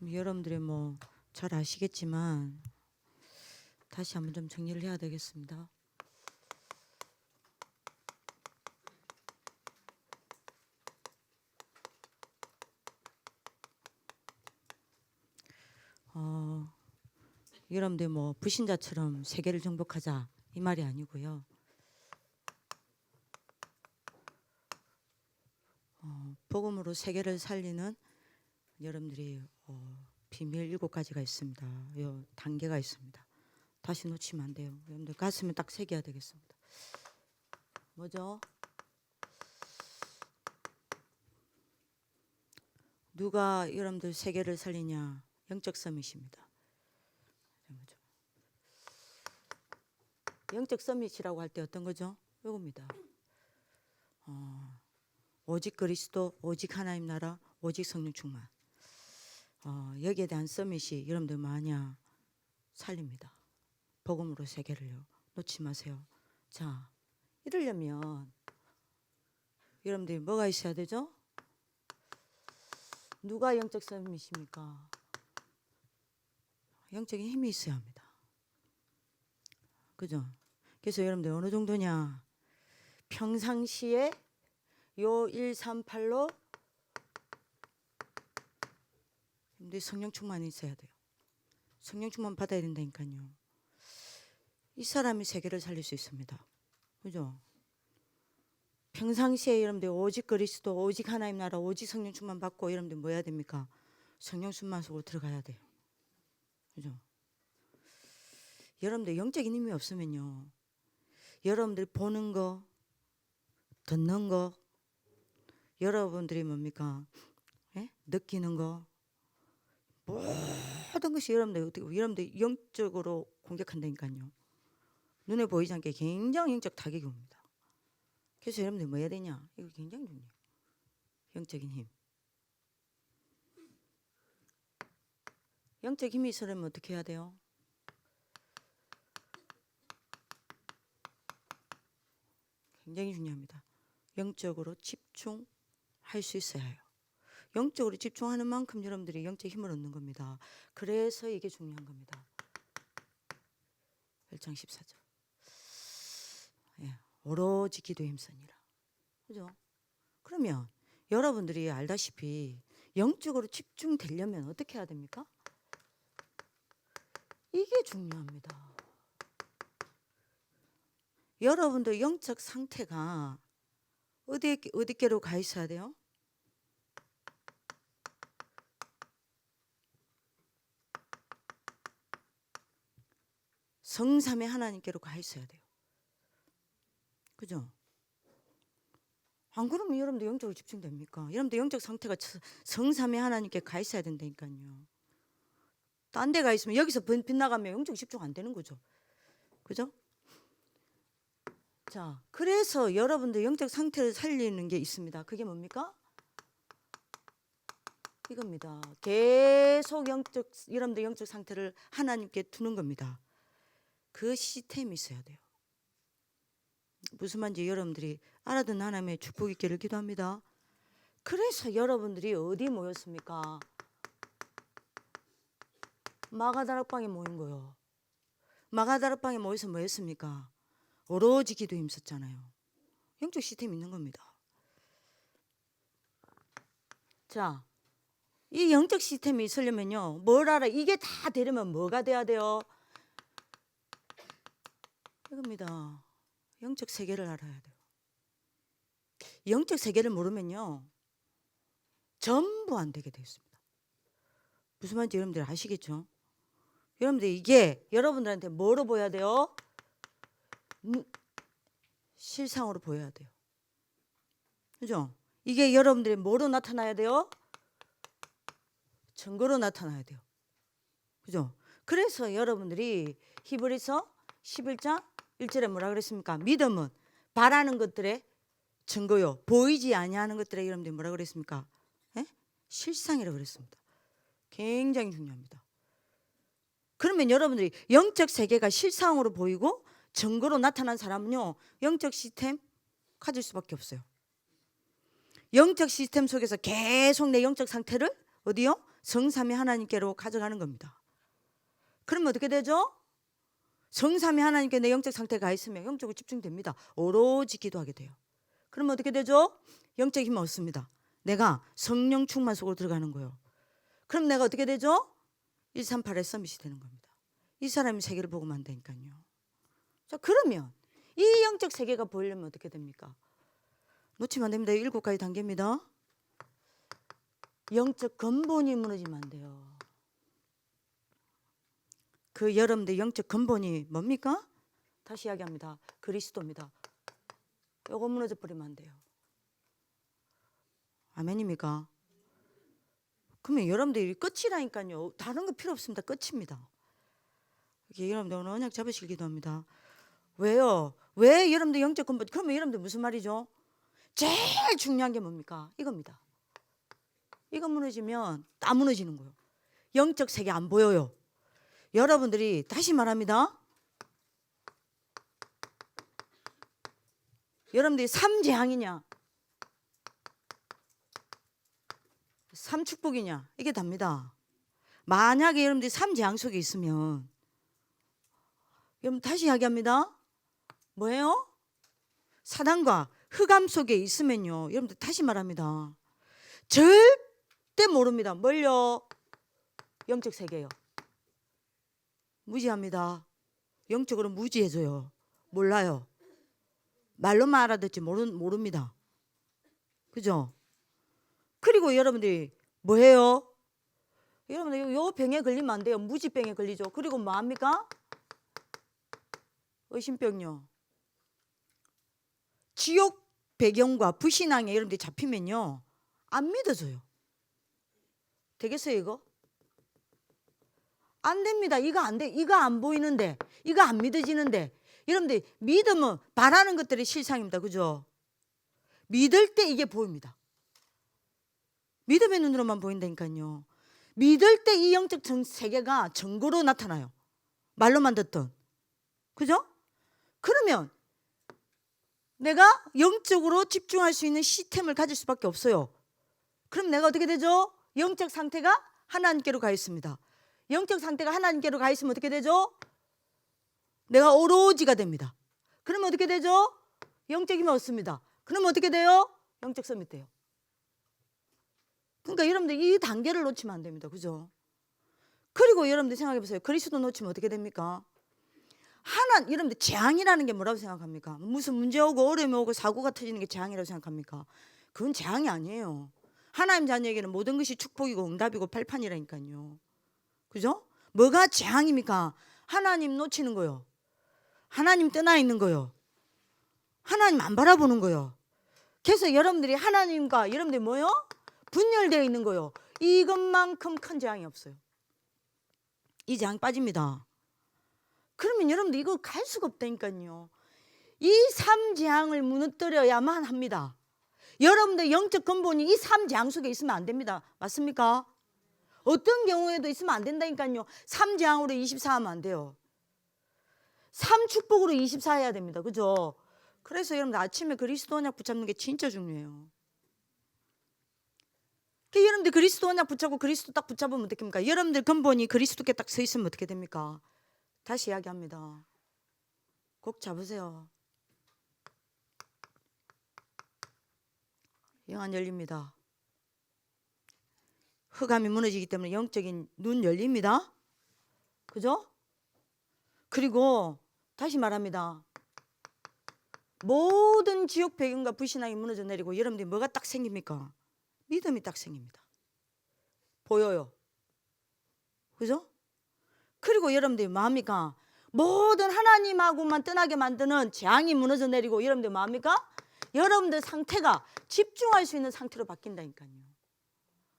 여러분들이 뭐 잘 아시겠지만 다시 한번 좀 정리를 해야 되겠습니다. 여러분들 뭐 불신자처럼 세계를 정복하자 이 말이 아니고요. 복음으로 세계를 살리는 여러분들이 비밀 7가지가 있습니다. 요 단계가 있습니다. 다시 놓치면 안 돼요. 여러분들 가슴에 딱 새겨야 되겠습니다. 뭐죠? 누가 여러분들 세계를 살리냐? 영적 서밋입니다. 영적 서밋이라고 할 때 어떤 거죠? 이겁니다. 오직 그리스도, 오직 하나님 나라, 오직 성령 충만. 여기에 대한 서밋이 여러분들 마냥 살립니다. 복음으로 세계를요. 놓지 마세요. 자, 이러려면 여러분들이 뭐가 있어야 되죠? 누가 영적 서밋입니까? 영적인 힘이 있어야 합니다. 그죠? 그래서 여러분들 어느 정도냐? 평상시에 요 138로 여러분들 성령 충만이 있어야 돼요. 성령 충만 받아야 된다니까요. 이 사람이 세계를 살릴 수 있습니다. 그죠? 평상시에 여러분들 오직 그리스도, 오직 하나님 나라, 오직 성령 충만 받고 여러분들 뭐 해야 됩니까? 성령 충만 속으로 들어가야 돼요. 그죠? 여러분들 영적인 힘이 없으면요. 여러분들 보는 거, 듣는 거, 여러분들이 뭡니까? 예? 느끼는 거, 모든 것이 여러분들 영적으로 공격한다니까요. 눈에 보이지 않게 굉장히 영적 타격이 옵니다. 그래서 여러분들 뭐 해야 되냐? 이거 굉장히 중요해요. 영적인 힘. 영적 힘이 있으려면 어떻게 해야 돼요? 굉장히 중요합니다. 영적으로 집중할 수 있어야 해요. 영적으로 집중하는 만큼 여러분들이 영적 힘을 얻는 겁니다. 그래서 이게 중요한 겁니다. 1장 14절. 예, 오로지 기도에 힘쓰니라. 그죠? 그러면 여러분들이 알다시피 영적으로 집중되려면 어떻게 해야 됩니까? 이게 중요합니다. 여러분들 영적 상태가 어디께로 가 있어야 돼요? 성삼의 하나님께로 가 있어야 돼요. 그죠? 안 그러면 여러분들 영적으로 집중됩니까? 여러분들 영적 상태가 성삼의 하나님께 가 있어야 된다니까요. 딴 데 가 있으면 여기서 빗나가면 영적 집중 안 되는 거죠. 그죠? 자, 그래서 여러분들 영적 상태를 살리는 게 있습니다. 그게 뭡니까? 이겁니다. 계속 여러분들 영적 상태를 하나님께 두는 겁니다. 그 시스템이 있어야 돼요. 무슨 말인지 여러분들이 알아듣는 하나님의 축복 있기를 기도합니다. 그래서 여러분들이 어디 모였습니까? 마가다락방에 모인 거요. 마가다락방에 모여서 뭐 했습니까? 오로지 기도에 힘썼잖아요. 영적 시스템이 있는 겁니다. 자, 이 영적 시스템이 있으려면요, 뭘 알아? 이게 다 되려면 뭐가 돼야 돼요? 이겁니다. 영적 세계를 알아야 돼요. 영적 세계를 모르면요, 전부 안 되게 되어 있습니다. 무슨 말인지 여러분들 아시겠죠? 여러분들 이게 여러분들한테 뭐로 보여야 돼요? 실상으로 보여야 돼요. 그죠? 이게 여러분들이 뭐로 나타나야 돼요? 증거로 나타나야 돼요. 그죠? 그래서 여러분들이 히브리서 11장 1절에 뭐라 그랬습니까? 믿음은 바라는 것들의 증거요. 보이지 아니하는 것들의 여러분들이 뭐라 그랬습니까? 예? 실상이라고 그랬습니다. 굉장히 중요합니다. 그러면 여러분들이 영적 세계가 실상으로 보이고 증거로 나타난 사람은요, 영적 시스템 가질 수밖에 없어요. 영적 시스템 속에서 계속 내 영적 상태를 어디요? 성삼위 하나님께로 가져가는 겁니다. 그러면 어떻게 되죠? 성삼위 하나님께 내 영적 상태가 가 있으면 영적으로 집중됩니다. 오로지 기도하게 돼요. 그러면 어떻게 되죠? 영적 힘을 얻습니다. 내가 성령 충만 속으로 들어가는 거예요. 그럼 내가 어떻게 되죠? 138의 서밋이 되는 겁니다. 이 사람이 세계를 보고 만다니까요. 자, 그러면 이 영적 세계가 보이려면 어떻게 됩니까? 놓치면 안 됩니다. 7가지 단계입니다. 영적 근본이 무너지면 안 돼요. 그 여러분들 영적 근본이 뭡니까? 다시 이야기합니다. 그리스도입니다. 요거 무너져 버리면 안 돼요. 아멘입니까? 그러면 여러분들이 끝이라니까요. 다른 거 필요 없습니다. 끝입니다. 여러분들 오늘 언약 잡으시길 기도합니다. 왜요? 왜 여러분들 영적 근본? 그러면 여러분들 무슨 말이죠? 제일 중요한 게 뭡니까? 이겁니다. 이거 무너지면 다 무너지는 거예요. 영적 세계 안 보여요. 여러분들이 다시 말합니다. 여러분들이 삼재앙이냐 삼축복이냐 이게 답니다. 만약에 여러분들이 삼재앙 속에 있으면 여러분 다시 이야기합니다. 뭐예요? 사단과 흑암 속에 있으면요. 여러분들 다시 말합니다. 절대 모릅니다. 뭘요? 영적 세계요. 무지합니다. 영적으로 무지해져요. 몰라요. 말로만 알아듣지 모릅니다. 그죠? 그리고 여러분들이 뭐해요? 여러분들 요 병에 걸리면 안 돼요. 무지병에 걸리죠. 그리고 뭐합니까? 의심병요. 지옥 배경과 불신앙에 여러분들이 잡히면요. 안 믿어져요. 되겠어요 이거? 안 됩니다. 이거 안 돼. 이거 안 보이는데, 이거 안 믿어지는데. 여러분들 믿음은 바라는 것들이 실상입니다. 그죠? 믿을 때 이게 보입니다. 믿음의 눈으로만 보인다니까요. 믿을 때 이 영적 세계가 증거로 나타나요. 말로만 듣던. 그죠? 그러면 내가 영적으로 집중할 수 있는 시스템을 가질 수밖에 없어요. 그럼 내가 어떻게 되죠? 영적 상태가 하나님께로 가 있습니다. 영적 상태가 하나님께로 가 있으면 어떻게 되죠? 내가 오로지가 됩니다. 그러면 어떻게 되죠? 영적 힘을 얻습니다. 그러면 어떻게 돼요? 영적 서밋 돼요. 그러니까 여러분들 이 단계를 놓치면 안 됩니다. 그죠? 그리고 여러분들 생각해 보세요. 그리스도 놓치면 어떻게 됩니까? 여러분들 재앙이라는 게 뭐라고 생각합니까? 무슨 문제 오고 어려움이 오고 사고가 터지는 게 재앙이라고 생각합니까? 그건 재앙이 아니에요. 하나님 자녀에게는 모든 것이 축복이고 응답이고 발판이라니까요. 그죠? 뭐가 재앙입니까? 하나님 놓치는 거요. 하나님 떠나 있는 거요. 하나님 안 바라보는 거요. 그래서 여러분들이 하나님과 여러분들이 뭐요? 분열되어 있는 거요. 이것만큼 큰 재앙이 없어요. 이 재앙 빠집니다. 그러면 여러분들 이거 갈 수가 없다니까요. 이 삼재앙을 무너뜨려야만 합니다. 여러분들 영적 근본이 이 삼재앙 속에 있으면 안 됩니다. 맞습니까? 어떤 경우에도 있으면 안 된다니까요. 삼재앙으로 24 하면 안 돼요. 삼축복으로 24 해야 됩니다. 그죠? 그래서 여러분들 아침에 그리스도 언약 붙잡는 게 진짜 중요해요. 여러분들 그리스도 언약 붙잡고 그리스도 딱 붙잡으면 어떻게 됩니까? 여러분들 근본이 그리스도께 딱 서 있으면 어떻게 됩니까? 다시 이야기합니다. 꼭 잡으세요. 영 안 열립니다. 흑암이 무너지기 때문에 영적인 눈 열립니다. 그죠? 그리고 다시 말합니다. 모든 지옥 배경과 불신앙이 무너져 내리고 여러분들이 뭐가 딱 생깁니까? 믿음이 딱 생깁니다. 보여요. 그죠? 그리고 여러분들이 뭐합니까? 모든 하나님하고만 떠나게 만드는 재앙이 무너져 내리고 여러분들 뭐합니까? 여러분들 상태가 집중할 수 있는 상태로 바뀐다니까요.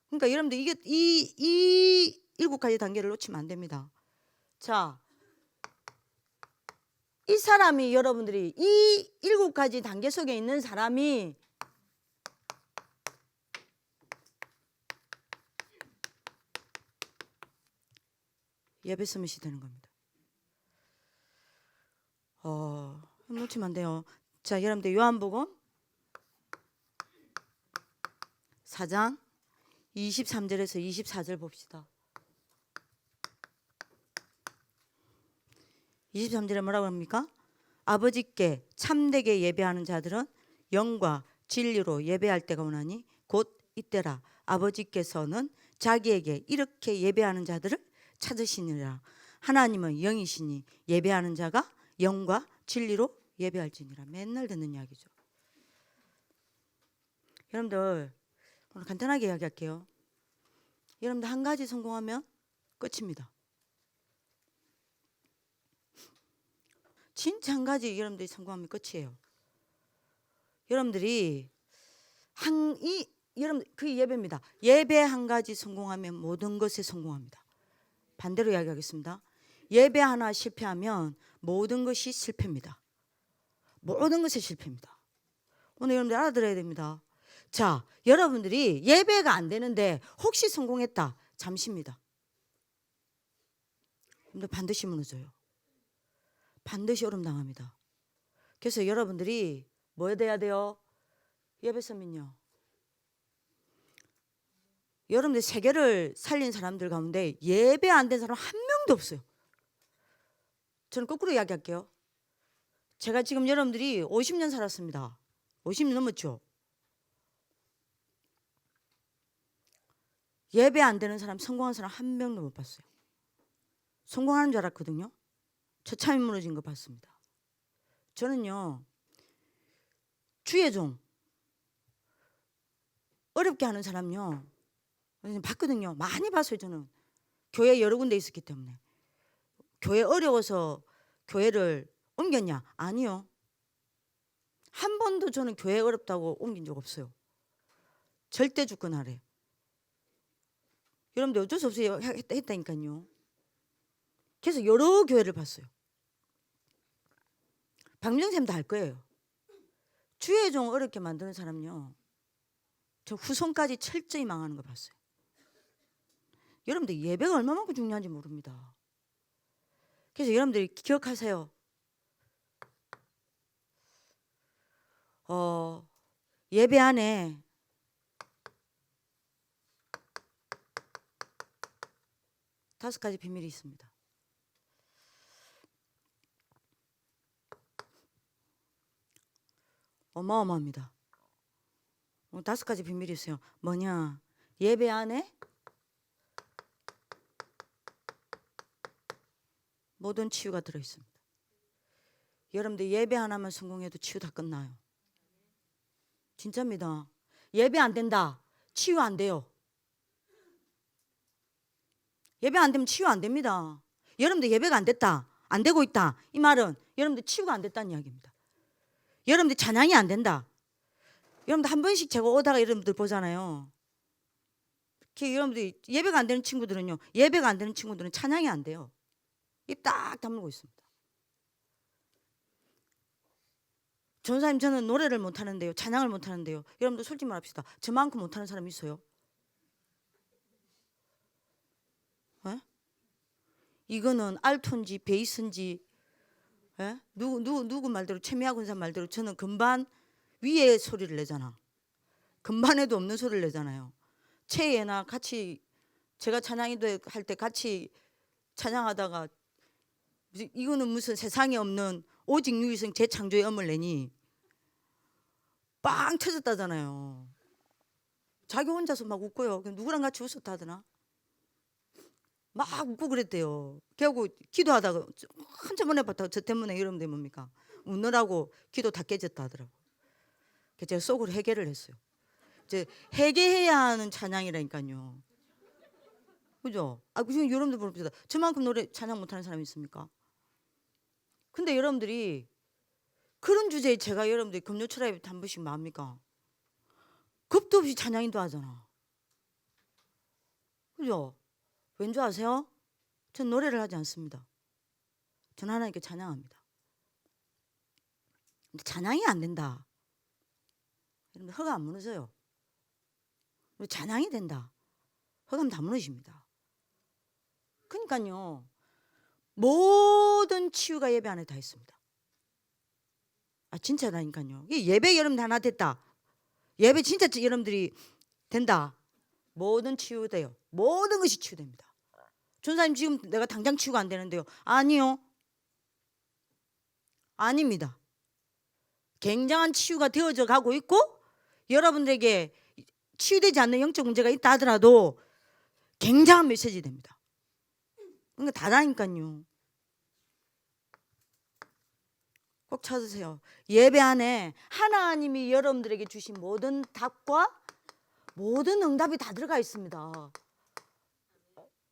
그러니까 여러분들 이게 이 7가지 단계를 놓치면 안 됩니다. 자, 이 사람이 여러분들이 이 7가지 단계 속에 있는 사람이 예배 서밋이 되는 겁니다. 놓치면 안 돼요. 자, 여러분들 요한복음 4장 23절에서 24절 봅시다. 23절에 뭐라고 합니까? 아버지께 참되게 예배하는 자들은 영과 진리로 예배할 때가 오나니 곧 이때라. 아버지께서는 자기에게 이렇게 예배하는 자들을 찾으시니라. 하나님은 영이시니 예배하는 자가 영과 진리로 예배할지니라. 맨날 듣는 이야기죠. 여러분들 오늘 간단하게 이야기할게요. 여러분들 한 가지 성공하면 끝입니다. 진짜 한 가지 여러분들이 성공하면 끝이에요. 여러분들이 여러분 그 예배입니다. 예배 한 가지 성공하면 모든 것에 성공합니다. 반대로 이야기하겠습니다. 예배 하나 실패하면 모든 것이 실패입니다. 모든 것이 실패입니다. 오늘 여러분들 알아들어야 됩니다. 자, 여러분들이 예배가 안 되는데 혹시 성공했다. 잠시입니다. 여러분들 반드시 무너져요. 반드시 어려움 당합니다. 그래서 여러분들이 뭐 돼야 돼요? 예배 서면요. 여러분들 세계를 살린 사람들 가운데 예배 안 된 사람 한 명도 없어요. 저는 거꾸로 이야기할게요. 제가 지금 여러분들이 50년 살았습니다. 50년 넘었죠. 예배 안 되는 사람, 성공한 사람 한 명도 못 봤어요. 성공하는 줄 알았거든요. 처참히 무너진 거 봤습니다. 저는요, 주의 종 어렵게 하는 사람요 봤거든요. 많이 봤어요. 저는 교회 여러 군데 있었기 때문에. 교회 어려워서 교회를 옮겼냐? 아니요. 한 번도 저는 교회 어렵다고 옮긴 적 없어요. 절대 주권 아래. 여러분들 어쩔 수 없어요. 했다니까요. 그래서 여러 교회를 봤어요. 박명쌤도 할 거예요. 주의 종 어렵게 만드는 사람요, 저 후손까지 철저히 망하는 거 봤어요. 여러분들 예배가 얼마만큼 중요한지 모릅니다. 그래서 여러분들이 기억하세요. 예배 안에 다섯 가지 비밀이 있습니다. 어마어마합니다. 다섯 가지 비밀이 있어요. 뭐냐? 예배 안에 모든 치유가 들어있습니다. 여러분들 예배 하나만 성공해도 치유 다 끝나요. 진짜입니다. 예배 안 된다. 치유 안 돼요. 예배 안 되면 치유 안 됩니다. 여러분들 예배가 안 됐다. 안 되고 있다. 이 말은 여러분들 치유가 안 됐다는 이야기입니다. 여러분들 찬양이 안 된다. 여러분들 한 번씩 제가 오다가 여러분들 보잖아요. 여러분들 예배가 안 되는 친구들은요, 예배가 안 되는 친구들은 찬양이 안 돼요. 입 딱 다물고 있습니다. 전사님, 저는 노래를 못하는데요, 찬양을 못하는데요. 여러분들 솔직히 말합시다. 저만큼 못하는 사람 있어요? 에? 이거는 알토인지 베이스인지, 누구 말대로, 최미아 군사 말대로 저는 금반 위에 소리를 내잖아. 금반에도 없는 소리를 내잖아요. 최애나 같이 제가 찬양이도 할 때 같이 찬양하다가 이거는 무슨 세상에 없는 오직 유일성 재창조의 음을 내니 빵 터졌다잖아요. 자기 혼자서 막 웃고요. 누구랑 같이 웃었다 하더나? 막 웃고 그랬대요. 그래갖고 기도하다가 한참 만에 봤다가 저 때문에 여러분들 뭡니까? 웃느라고 기도 다 깨졌다 하더라고. 그래서 제가 속으로 회개를 했어요. 이제 회개해야 하는 찬양이라니까요. 그죠? 지금 여러분들 봅시다. 저만큼 노래 찬양 못하는 사람이 있습니까? 근데 여러분들이 그런 주제에 제가 여러분들이 금요철학에 한 번씩 뭡니까? 겁도 없이 찬양인도 하잖아. 그죠? 왠 줄 아세요? 전 노래를 하지 않습니다. 전 하나님께 찬양합니다. 근데 찬양이 안 된다. 여러분들 허가 안 무너져요. 찬양이 된다. 허가면 다 무너집니다. 그러니까요, 모든 치유가 예배 안에 다 있습니다. 진짜라니까요. 예배 여러분들 하나 됐다. 예배 진짜 여러분들이 된다. 모든 치유돼요. 모든 것이 치유됩니다. 전사님 지금 내가 당장 치유가 안 되는데요. 아니요. 아닙니다. 굉장한 치유가 되어져 가고 있고 여러분들에게 치유되지 않는 영적 문제가 있다 하더라도 굉장한 메시지 됩니다. 그러니까 다다니까요. 꼭 찾으세요. 예배 안에 하나님이 여러분들에게 주신 모든 답과 모든 응답이 다 들어가 있습니다.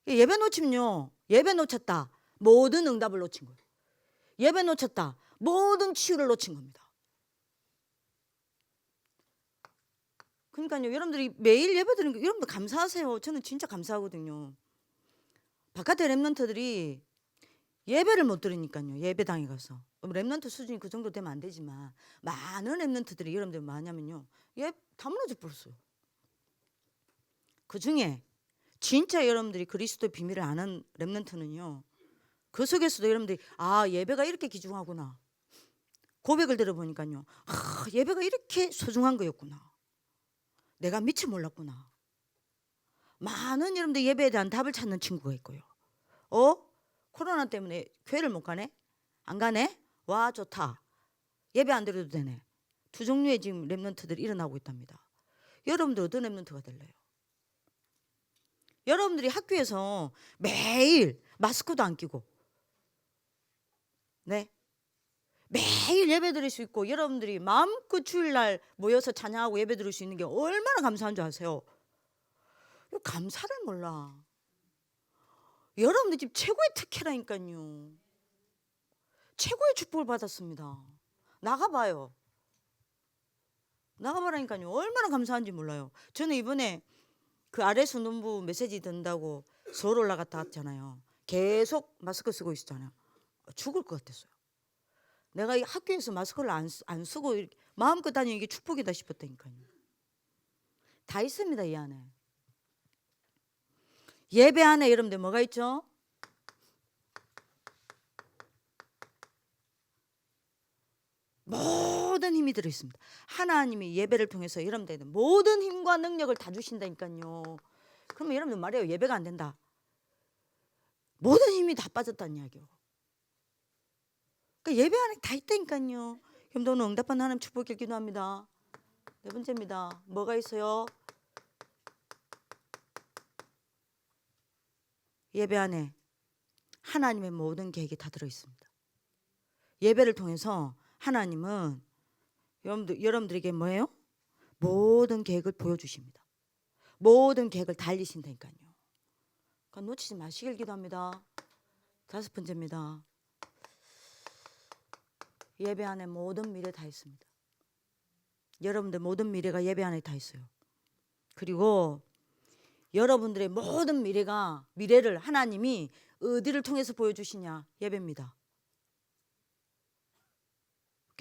예배 놓치면요. 예배 놓쳤다. 모든 응답을 놓친 거예요. 예배 놓쳤다. 모든 치유를 놓친 겁니다. 그러니까요. 여러분들이 매일 예배 드리는 거 여러분들 감사하세요. 저는 진짜 감사하거든요. 바깥에 랩런트들이 예배를 못 드리니까요. 예배당에 가서. 랩런트 수준이 그 정도 되면 안 되지만 많은 랩런트들이 여러분들 뭐하냐면요. 다 무너져 버렸어요. 그중에 진짜 여러분들이 그리스도의 비밀을 아는 랩런트는요. 그 속에서도 여러분들이 예배가 이렇게 귀중하구나. 고백을 들어보니까요. 예배가 이렇게 소중한 거였구나. 내가 미처 몰랐구나. 많은 여러분들 예배에 대한 답을 찾는 친구가 있고요. 코로나 때문에 교회를 못 가네? 안 가네? 와 좋다. 예배 안 드려도 되네. 두 종류의 지금 랩런트들이 일어나고 있답니다. 여러분들 어떤 랩런트가 될래요? 여러분들이 학교에서 매일 마스크도 안 끼고 네 매일 예배 드릴 수 있고 여러분들이 마음껏 주일날 모여서 찬양하고 예배 드릴 수 있는 게 얼마나 감사한 줄 아세요? 감사를 몰라. 여러분들 집 최고의 특혜라니까요. 최고의 축복을 받았습니다. 나가봐요. 나가봐라니까요. 얼마나 감사한지 몰라요. 저는 이번에 그 아래 수능부 메시지 든다고 서울 올라갔다 왔잖아요. 계속 마스크 쓰고 있었잖아요. 죽을 것 같았어요. 내가 이 학교에서 마스크를 안 쓰고 마음껏 다니는 게 축복이다 싶었다니까요. 다 있습니다. 이 안에. 예배 안에 여러분들 뭐가 있죠? 모든 힘이 들어있습니다. 하나님이 예배를 통해서 여러분들에게 모든 힘과 능력을 다 주신다니까요. 그러면 여러분들 말해요. 예배가 안 된다. 모든 힘이 다 빠졌다는 이야기요. 그러니까 예배 안에 다 있다니까요. 여러분들 오늘 응답받는 하나님 축복을 기도합니다. 네 번째입니다. 뭐가 있어요? 예배 안에 하나님의 모든 계획이 다 들어있습니다. 예배를 통해서 하나님은 여러분들에게 뭐예요? 모든 계획을 보여주십니다. 모든 계획을 달리신다니까요. 그러니까 놓치지 마시길 기도합니다. 다섯 번째입니다. 예배 안에 모든 미래 다 있습니다. 여러분들 모든 미래가 예배 안에 다 있어요. 그리고 여러분들의 모든 미래를 하나님이 어디를 통해서 보여주시냐? 예배입니다.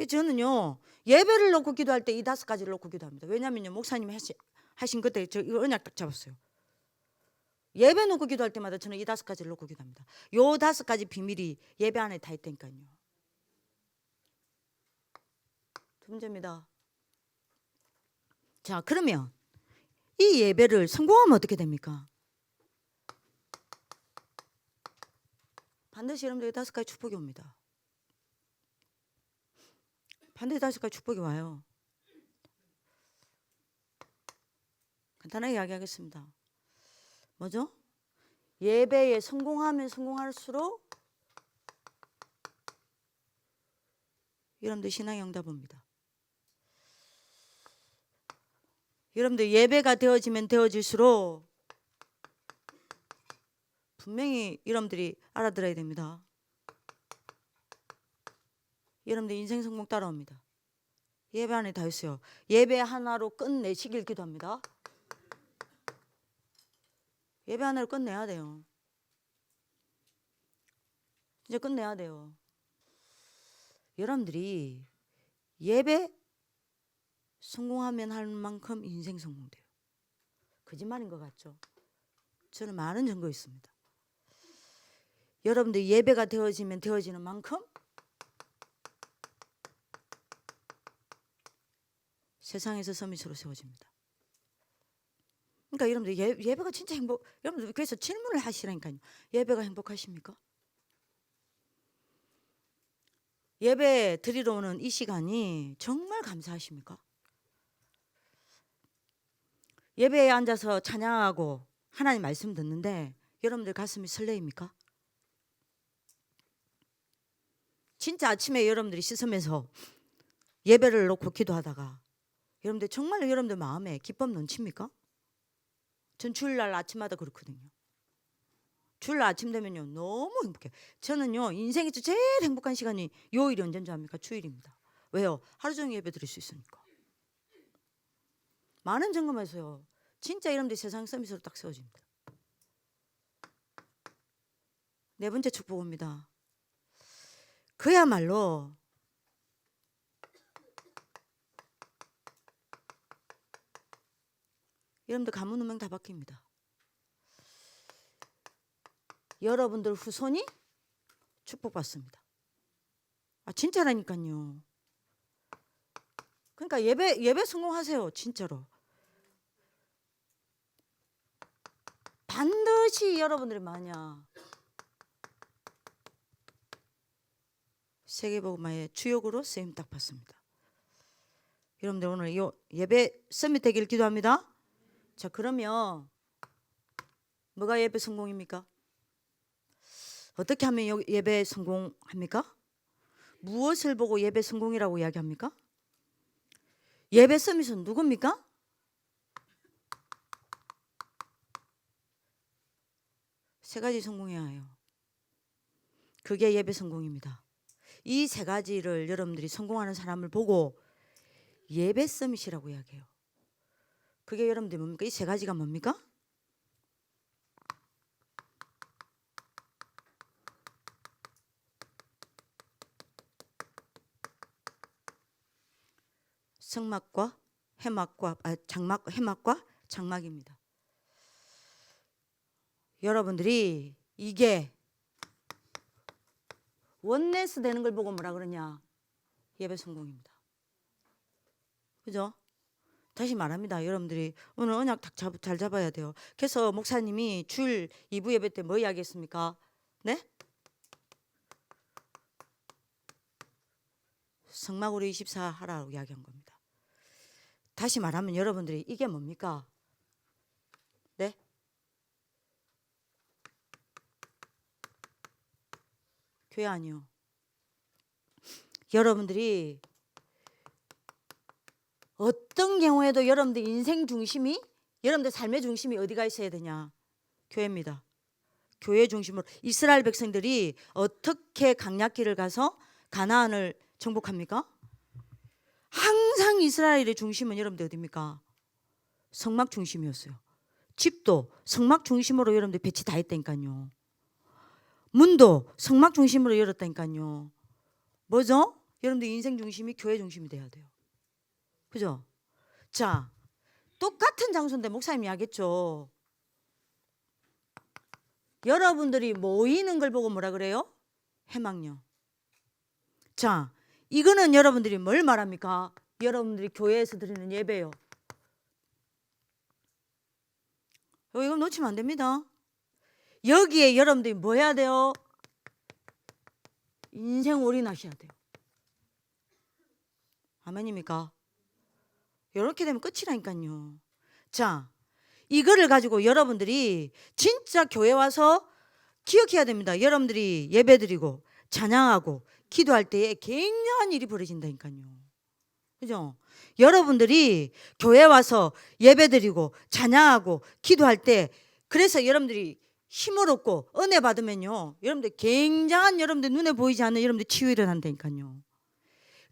저는요 예배를 놓고 기도할 때 이 다섯 가지를 놓고 기도합니다. 왜냐하면요 목사님이 하신 그때 저 이거 언약 딱 잡았어요. 예배 놓고 기도할 때마다 저는 이 다섯 가지를 놓고 기도합니다. 요 다섯 가지 비밀이 예배 안에 다 있다니까요. 두 번째입니다. 자 그러면 이 예배를 성공하면 어떻게 됩니까? 반드시 여러분들에게 다섯 가지 축복이 옵니다. 반드시 다섯 가지 축복이 와요. 간단하게 이야기하겠습니다. 뭐죠? 예배에 성공하면 성공할수록 여러분들 신앙의 응답 옵니다. 여러분들 예배가 되어지면 되어질수록 분명히 여러분들이 알아들어야 됩니다. 여러분들 인생 성공 따라옵니다. 예배 안에 다 있어요. 예배 하나로 끝내시길 기도합니다. 예배 하나로 끝내야 돼요. 진짜 끝내야 돼요. 여러분들이 예배 성공하면 할 만큼 인생 성공돼요. 거짓말인 것 같죠? 저는 많은 증거 있습니다. 여러분들 예배가 되어지면 되어지는 만큼 세상에서 서밋으로 세워집니다. 그러니까 여러분들 예배가 진짜 여러분들 그래서 질문을 하시라니까요. 예배가 행복하십니까? 예배 드리러 오는 이 시간이 정말 감사하십니까? 예배에 앉아서 찬양하고 하나님 말씀 듣는데 여러분들 가슴이 설레입니까? 진짜 아침에 여러분들이 씻으면서 예배를 놓고 기도하다가 여러분들 정말로 여러분들 마음에 기쁨 넘칩니까? 전 주일날 아침마다 그렇거든요. 주일날 아침 되면요 너무 행복해요. 저는요 인생에서 제일 행복한 시간이 요일이 언제인 줄 압니까? 주일입니다. 왜요? 하루 종일 예배 드릴 수 있으니까. 많은 점검에서요 진짜 여러분들 세상 서밋으로 딱 세워집니다. 네 번째 축복입니다. 그야말로 여러분들 가문 운명 다 바뀝니다. 여러분들 후손이 축복받습니다. 아 진짜라니까요. 그러니까 예배 성공하세요. 진짜로. 반드시 여러분들이 만약 세계복음화의 주역으로 쓰임 딱 받습니다. 여러분들 오늘 이 예배 서밋 되길 기도합니다. 자 그러면 뭐가 예배 성공입니까? 어떻게 하면 예배 성공합니까? 무엇을 보고 예배 성공이라고 이야기합니까? 예배 서밋은 누굽니까? 세 가지 성공해야 해요. 그게 예배 성공입니다. 이 세 가지를 여러분들이 성공하는 사람을 보고 예배 서밋이라고 이야기해요. 그게 여러분들이 뭡니까? 이 세 가지가 뭡니까? 성막과 해막과 해막과 장막입니다. 여러분들이 이게 원네스 되는 걸 보고 뭐라 그러냐? 예배 성공입니다. 그죠? 다시 말합니다. 여러분들이 오늘 언약 잘 잡아야 돼요. 그래서 목사님이 주일 2부 예배 때 뭐 이야기했습니까? 네? 성막으로 24 하라고 이야기한 겁니다. 다시 말하면 여러분들이 이게 뭡니까? 네? 교회 아니요. 여러분들이 어떤 경우에도 여러분들 인생 중심이 여러분들 삶의 중심이 어디가 있어야 되냐? 교회입니다. 교회 중심으로 이스라엘 백성들이 어떻게 강약길을 가서 가나안을 정복합니까? 항상 이스라엘의 중심은 여러분들 어디입니까? 성막 중심이었어요. 집도 성막 중심으로 여러분들 배치 다 했다니까요. 문도 성막 중심으로 열었다니까요. 뭐죠? 여러분들 인생 중심이 교회 중심이 돼야 돼요. 그죠? 자, 똑같은 장소인데 목사님이 하겠죠. 여러분들이 모이는 걸 보고 뭐라 그래요? 해막령. 자, 이거는 여러분들이 뭘 말합니까? 여러분들이 교회에서 드리는 예배요. 이거 놓치면 안 됩니다. 여기에 여러분들이 뭐 해야 돼요? 인생 올인하셔야 돼요. 아멘입니까? 이렇게 되면 끝이라니까요. 자, 이거를 가지고 여러분들이 진짜 교회 와서 기억해야 됩니다. 여러분들이 예배드리고 찬양하고 기도할 때에 굉장한 일이 벌어진다니까요. 그죠? 여러분들이 교회 와서 예배드리고 찬양하고 기도할 때 그래서 여러분들이 힘을 얻고 은혜 받으면요. 여러분들 굉장한 여러분들 눈에 보이지 않는 여러분들 치유 일어난다니까요.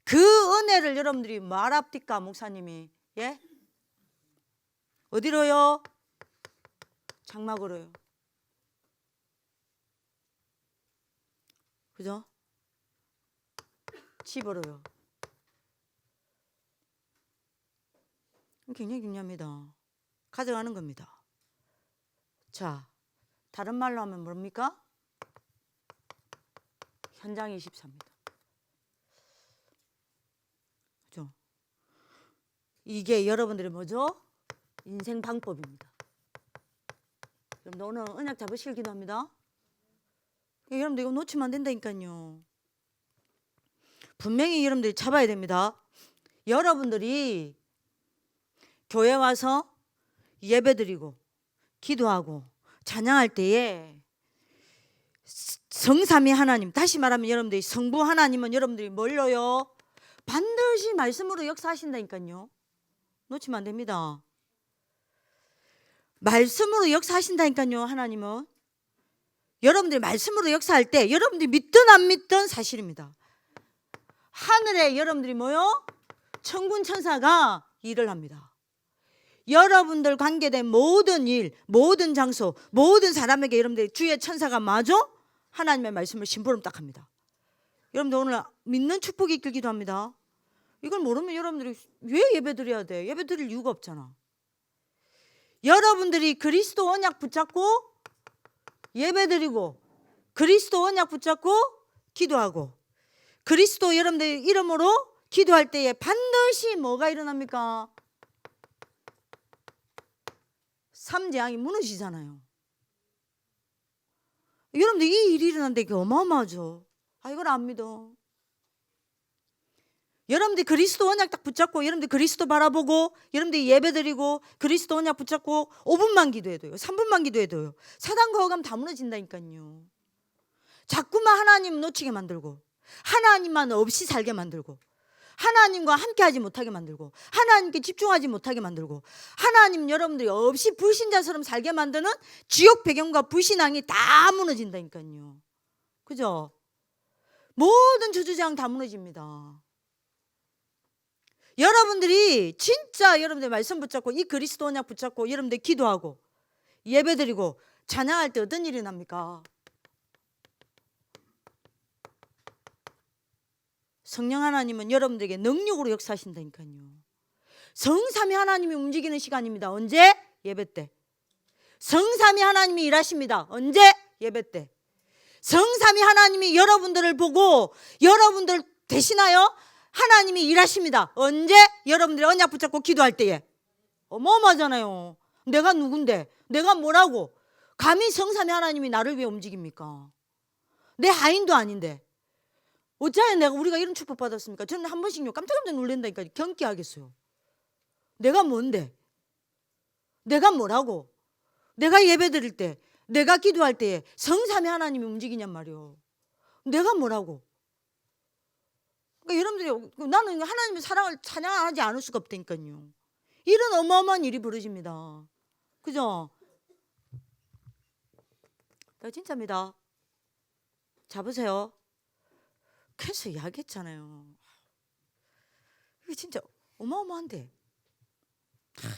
그 은혜를 여러분들이 말합니까 목사님이? 예? 어디로요? 장막으로요. 그죠? 집으로요. 굉장히 중요합니다. 가져가는 겁니다. 자, 다른 말로 하면 뭡니까? 현장 24입니다. 그죠? 이게 여러분들의 뭐죠? 인생 방법입니다. 여러분들 오늘 언약 잡으실 기도합니다. 여러분들 이거 놓치면 안 된다니까요. 분명히 여러분들이 잡아야 됩니다. 여러분들이 교회 와서 예배드리고 기도하고 찬양할 때에 성삼위 하나님, 다시 말하면 여러분들이 성부 하나님은 여러분들이 뭘로요? 반드시 말씀으로 역사하신다니까요. 놓치면 안 됩니다. 말씀으로 역사하신다니까요. 하나님은 여러분들이 말씀으로 역사할 때 여러분들이 믿든 안 믿든 사실입니다. 하늘에 여러분들이 뭐요? 천군 천사가 일을 합니다. 여러분들 관계된 모든 일, 모든 장소, 모든 사람에게 여러분들이 주의 천사가 마저 하나님의 말씀을 심부름 딱 합니다. 여러분들 오늘 믿는 축복이 있길 기도합니다. 이걸 모르면 여러분들이 왜 예배 드려야 돼? 예배 드릴 이유가 없잖아. 여러분들이 그리스도 언약 붙잡고 예배 드리고 그리스도 언약 붙잡고 기도하고 그리스도 여러분들 이름으로 기도할 때에 반드시 뭐가 일어납니까? 삼재앙이 무너지잖아요. 여러분들 이 일이 일어난데 이게 어마어마하죠. 이걸 안 믿어. 여러분들 그리스도 언약 딱 붙잡고 여러분들 그리스도 바라보고 여러분들 예배드리고 그리스도 언약 붙잡고 5분만 기도해도요. 3분만 기도해도요. 사단과 어감 다 무너진다니까요. 자꾸만 하나님 놓치게 만들고 하나님만 없이 살게 만들고 하나님과 함께하지 못하게 만들고 하나님께 집중하지 못하게 만들고 하나님 여러분들이 없이 불신자처럼 살게 만드는 지옥 배경과 불신앙이 다 무너진다니까요. 그죠? 모든 저주장 다 무너집니다. 여러분들이 진짜 여러분들 말씀 붙잡고 이 그리스도 언약 붙잡고 여러분들 기도하고 예배드리고 찬양할 때 어떤 일이 납니까? 성령 하나님은 여러분들에게 능력으로 역사하신다니까요. 성삼위 하나님이 움직이는 시간입니다. 언제? 예배 때. 성삼위 하나님이 일하십니다. 언제? 예배 때. 성삼위 하나님이 여러분들을 보고 여러분들 대신하여 하나님이 일하십니다. 언제? 여러분들이 언약 붙잡고 기도할 때에. 어마어마하잖아요. 내가 누군데? 내가 뭐라고? 감히 성삼위 하나님이 나를 왜 움직입니까? 내 하인도 아닌데. 어찌하여 우리가 이런 축복 받았습니까? 저는 한 번씩요 깜짝깜짝 놀란다니까. 경기하겠어요. 내가 뭔데? 내가 뭐라고? 내가 예배 드릴 때 내가 기도할 때에 성삼위 하나님이 움직이냔 말이요. 내가 뭐라고? 그러니까 여러분들이 나는 하나님의 사랑을 찬양하지 않을 수가 없다니까요. 이런 어마어마한 일이 벌어집니다. 그죠? 진짜입니다. 잡으세요. 그래서 이야기했잖아요. 이게 진짜 어마어마한데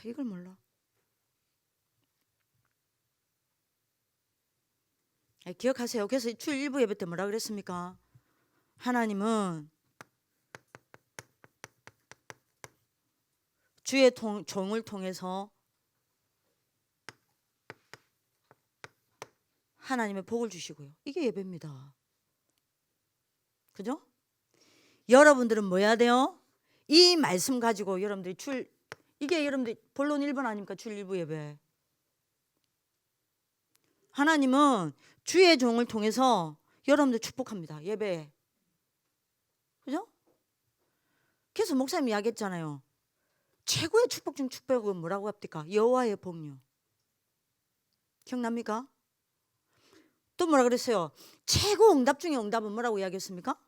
이걸 몰라. 기억하세요. 그래서 주일 일부 예배 때 뭐라 그랬습니까? 하나님은 주의 종을 통해서 하나님의 복을 주시고요. 이게 예배입니다. 그죠? 여러분들은 뭐 해야 돼요? 이 말씀 가지고 여러분들이 이게 여러분들 본론 1번 아닙니까? 주일 일부 예배. 하나님은 주의 종을 통해서 여러분들 축복합니다. 예배에. 그죠? 그래서 목사님이 이야기했잖아요. 최고의 축복 중 축복은 뭐라고 합니까? 여호와의 복요. 기억납니까? 또 뭐라 그랬어요? 최고 응답 중에 응답은 뭐라고 이야기했습니까?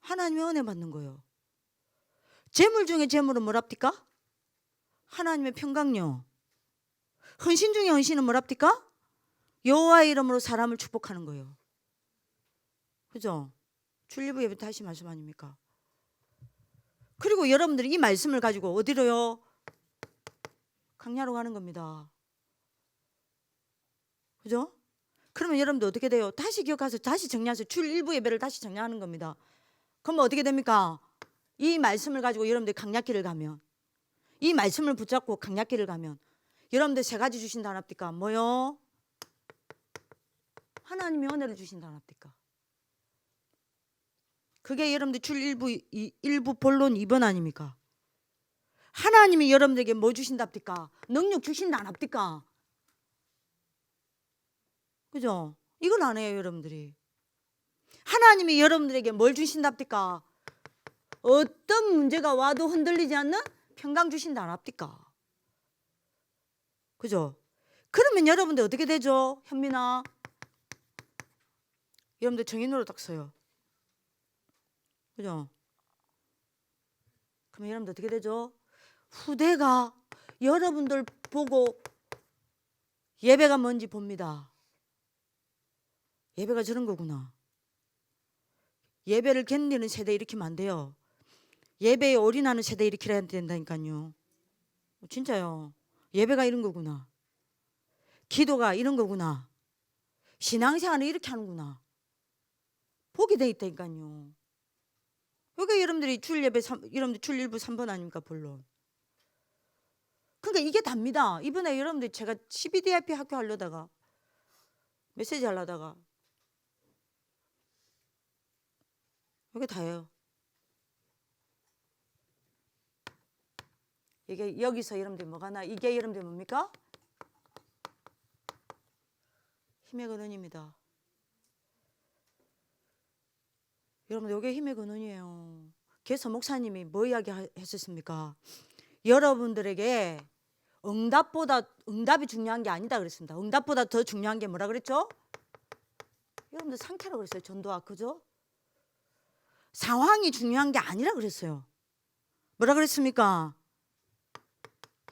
하나님의 은혜 받는 거예요. 재물 중에 재물은 뭐랍니까? 하나님의 평강요. 헌신 중에 헌신은 뭐랍니까? 여호와의 이름으로 사람을 축복하는 거예요. 그죠? 주일부 예배 다시 말씀 아닙니까? 그리고 여러분들이 이 말씀을 가지고 어디로요? 강야로 가는 겁니다. 그죠? 그러면 여러분들 어떻게 돼요? 다시 기억하세요. 다시 정리하세요. 주일 일부 예배를 다시 정리하는 겁니다. 그러면 어떻게 됩니까? 이 말씀을 가지고 여러분들 강약길을 가면 이 말씀을 붙잡고 강약길을 가면 여러분들 세 가지 주신다 합니까? 뭐요? 하나님의 은혜를 주신다 합니까? 그게 여러분들 주일 일부 본론 2번 아닙니까? 하나님이 여러분들에게 뭐 주신답니까? 능력 주신다 안 합니까? 그죠? 이걸 안 해요, 여러분들이. 하나님이 여러분들에게 뭘 주신답니까? 어떤 문제가 와도 흔들리지 않는 평강 주신다 안 합니까? 그죠? 그러면 여러분들 어떻게 되죠? 현민아, 여러분들 정인으로 딱 서요. 그죠? 그러면 여러분들 어떻게 되죠? 후대가 여러분들 보고 예배가 뭔지 봅니다. 예배가 저런 거구나. 예배를 견디는 세대 일으키면 안 돼요. 예배에 올인하는 세대 일으키려 된다니까요. 진짜요. 예배가 이런 거구나. 기도가 이런 거구나. 신앙생활은 이렇게 하는구나. 보게 돼 있다니까요. 여기 여러분들이 주일 예배 여러분들 주일 일부 3번 아닙니까, 본론. 그러니까 이게 답니다. 이번에 여러분들 제가 12DIP 학교 하려다가 메시지 하려다가 이게 다예요. 이게 여기서 여러분들 뭐가 나? 이게 여러분들 뭡니까? 힘의 근원입니다. 여러분들 이게 힘의 근원이에요. 그래서 목사님이 뭐 이야기했었습니까? 여러분들에게 응답이 중요한 게 아니다 그랬습니다. 응답보다 더 중요한 게 뭐라 그랬죠? 여러분들 상태라고 그랬어요. 전도와. 그죠? 상황이 중요한 게 아니라 그랬어요. 뭐라 그랬습니까?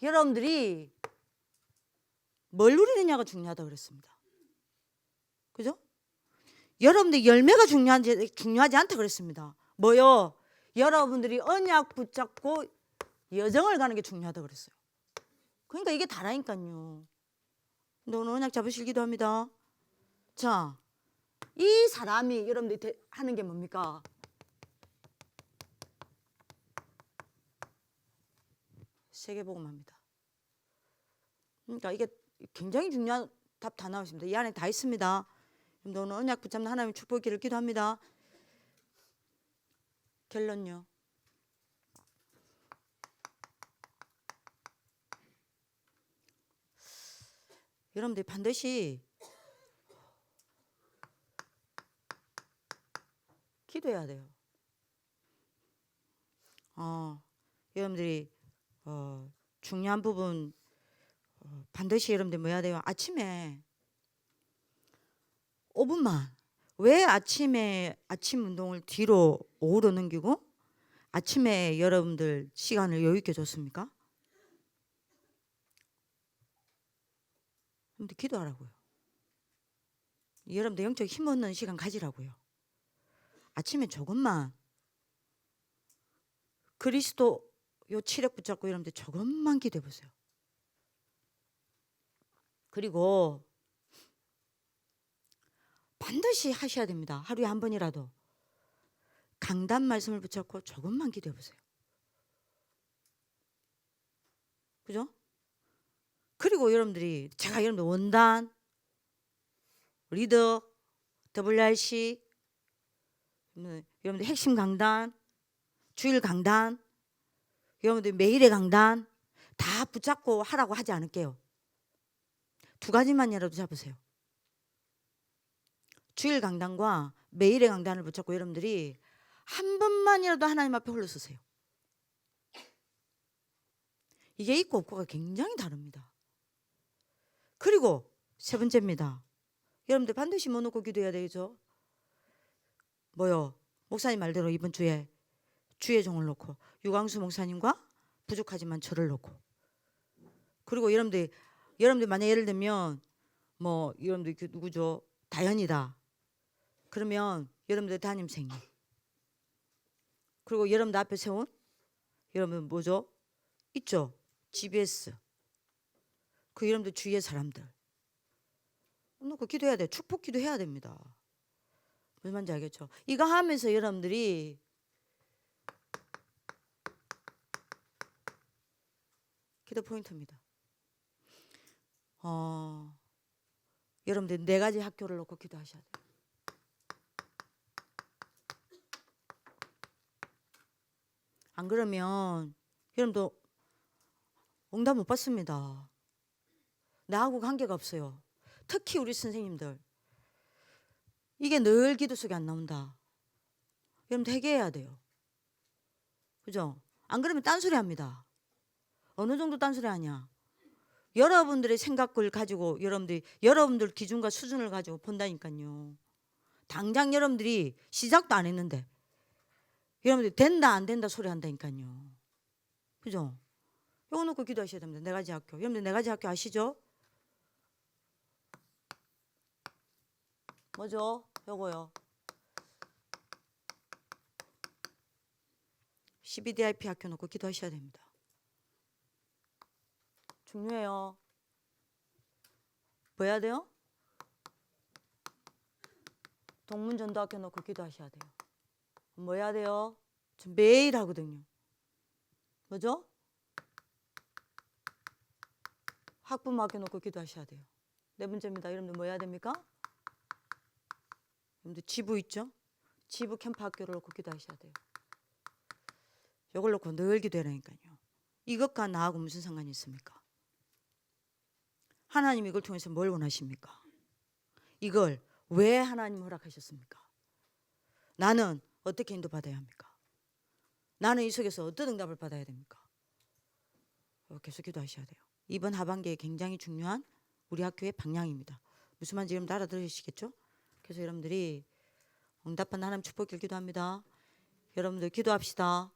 여러분들이 뭘 누리느냐가 중요하다 그랬습니다. 그죠? 여러분들 열매가 중요하지 않다 그랬습니다. 뭐요? 여러분들이 언약 붙잡고 여정을 가는 게 중요하다 그랬어요. 그러니까 이게 다라니까요. 근데 오늘 언약 잡으실 기도합니다. 자, 이 사람이 여러분들이 하는 게 뭡니까? 세계복음합니다. 그러니까 이게 굉장히 중요한 답 다 나오십니다. 이 안에 다 있습니다. 오늘 언약 붙잡는 하나님의 축복기를 기도합니다. 결론요. 여러분들이 반드시 기도해야 돼요. 여러분들이 중요한 부분 반드시 여러분들 뭐 해야 돼요? 아침에 5분만. 왜 아침에 아침 운동을 뒤로 오후로 넘기고 아침에 여러분들 시간을 여유 있게 줬습니까? 여러분들 기도하라고요. 여러분들 영적 힘 얻는 시간 가지라고요. 아침에 조금만 그리스도 요 체력 붙잡고 여러분들 조금만 기도해 보세요. 그리고 반드시 하셔야 됩니다. 하루에 한 번이라도 강단 말씀을 붙잡고 조금만 기도해 보세요. 그죠? 그리고 여러분들이 제가 여러분들 원단, 리더, WRC, 여러분들 핵심 강단, 주일 강단, 여러분들 매일의 강단 다 붙잡고 하라고 하지 않을게요. 2가지만이라도 잡으세요. 주일 강단과 매일의 강단을 붙잡고 여러분들이 한 번만이라도 하나님 앞에 홀로 서세요. 이게 있고 없고가 굉장히 다릅니다. 그리고 3번째입니다. 여러분들 반드시 뭐 놓고 기도해야 되죠? 뭐요? 목사님 말대로 이번 주에 주의 종을 놓고 유광수 목사님과 부족하지만 저를 놓고 그리고 여러분들 만약 예를 들면 뭐 여러분들 누구죠? 다현이다. 그러면 여러분들 담임생님 그리고 여러분들 앞에 세운 여러분 뭐죠? 있죠? GBS 그 여러분들 주위의 사람들 놓고 기도해야 돼요. 축복 기도해야 됩니다. 무슨 말인지 알겠죠? 이거 하면서 여러분들이 기도 포인트입니다. 여러분들 4가지 학교를 놓고 기도하셔야 돼요. 안 그러면 여러분들 응답 못 받습니다. 나하고 관계가 없어요. 특히 우리 선생님들 이게 늘 기도 속에 안 나온다. 여러분들 회개해야 돼요. 그죠? 안 그러면 딴소리 합니다. 어느 정도 딴소리 하냐? 여러분들의 생각을 가지고 여러분들 기준과 수준을 가지고 본다니까요. 당장 여러분들이 시작도 안 했는데 여러분들이 된다 안 된다 소리 한다니까요. 그죠? 요거 놓고 기도하셔야 됩니다. 네 가지 학교. 여러분들 네 가지 학교 아시죠? 뭐죠? 요거요. 12DIP 학교 놓고 기도하셔야 됩니다. 중요해요. 뭐 해야 돼요? 동문전도학교 놓고 기도하셔야 돼요. 뭐 해야 돼요? 저 매일 하거든요. 뭐죠? 학부모 학교 놓고 기도하셔야 돼요. 네 번째입니다. 여러분들 뭐 해야 됩니까? 여러분들 지부 있죠? 지부 캠프 학교를 놓고 기도하셔야 돼요. 이걸 놓고 늘 기도하라니까요. 이것과 나하고 무슨 상관이 있습니까? 하나님 이걸 통해서 뭘 원하십니까? 이걸 왜 하나님 허락하셨습니까? 나는 어떻게 인도받아야 합니까? 나는 이 속에서 어떤 응답을 받아야 됩니까? 계속 기도하셔야 돼요. 이번 하반기에 굉장히 중요한 우리 학교의 방향입니다. 무슨 말인지 여러분들 알아들으시겠죠? 그래서 여러분들이 응답받는 하나님 축복을 기도합니다. 여러분들 기도합시다.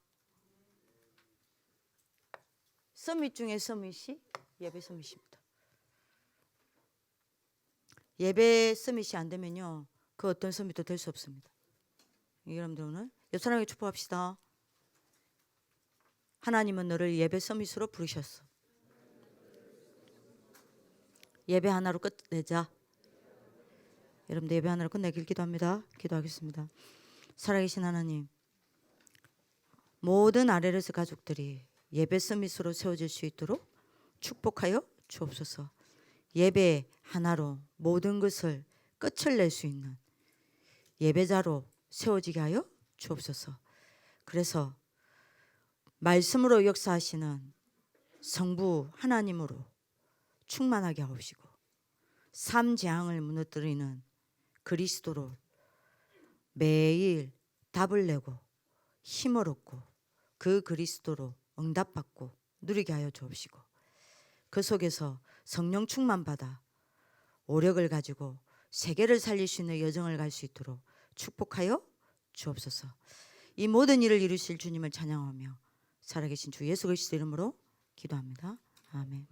서밋 중에 서밋이 예배 서밋입니다. 예배 서밋이 안 되면요, 그 어떤 서밋도 될 수 없습니다. 여러분들 오늘 옆 사람에게 축복합시다. 하나님은 너를 예배 서밋으로 부르셨어. 예배 하나로 끝내자. 여러분들 예배 하나로 끝내길 기도합니다. 기도하겠습니다. 살아계신 하나님, 모든 아레르스 가족들이 예배 서밋으로 세워질 수 있도록 축복하여 주옵소서. 예배 하나로 모든 것을 끝을 낼 수 있는 예배자로 세워지게 하여 주옵소서. 그래서 말씀으로 역사하시는 성부 하나님으로 충만하게 하옵시고, 삶 재앙을 무너뜨리는 그리스도로 매일 답을 내고 힘을 얻고 그 그리스도로 응답받고 누리게 하여 주옵시고, 그 속에서 성령 충만받아 오력을 가지고 세계를 살릴 수 있는 여정을 갈 수 있도록 축복하여 주옵소서. 이 모든 일을 이루실 주님을 찬양하며 살아계신 주 예수 그리스도 이름으로 기도합니다. 아멘.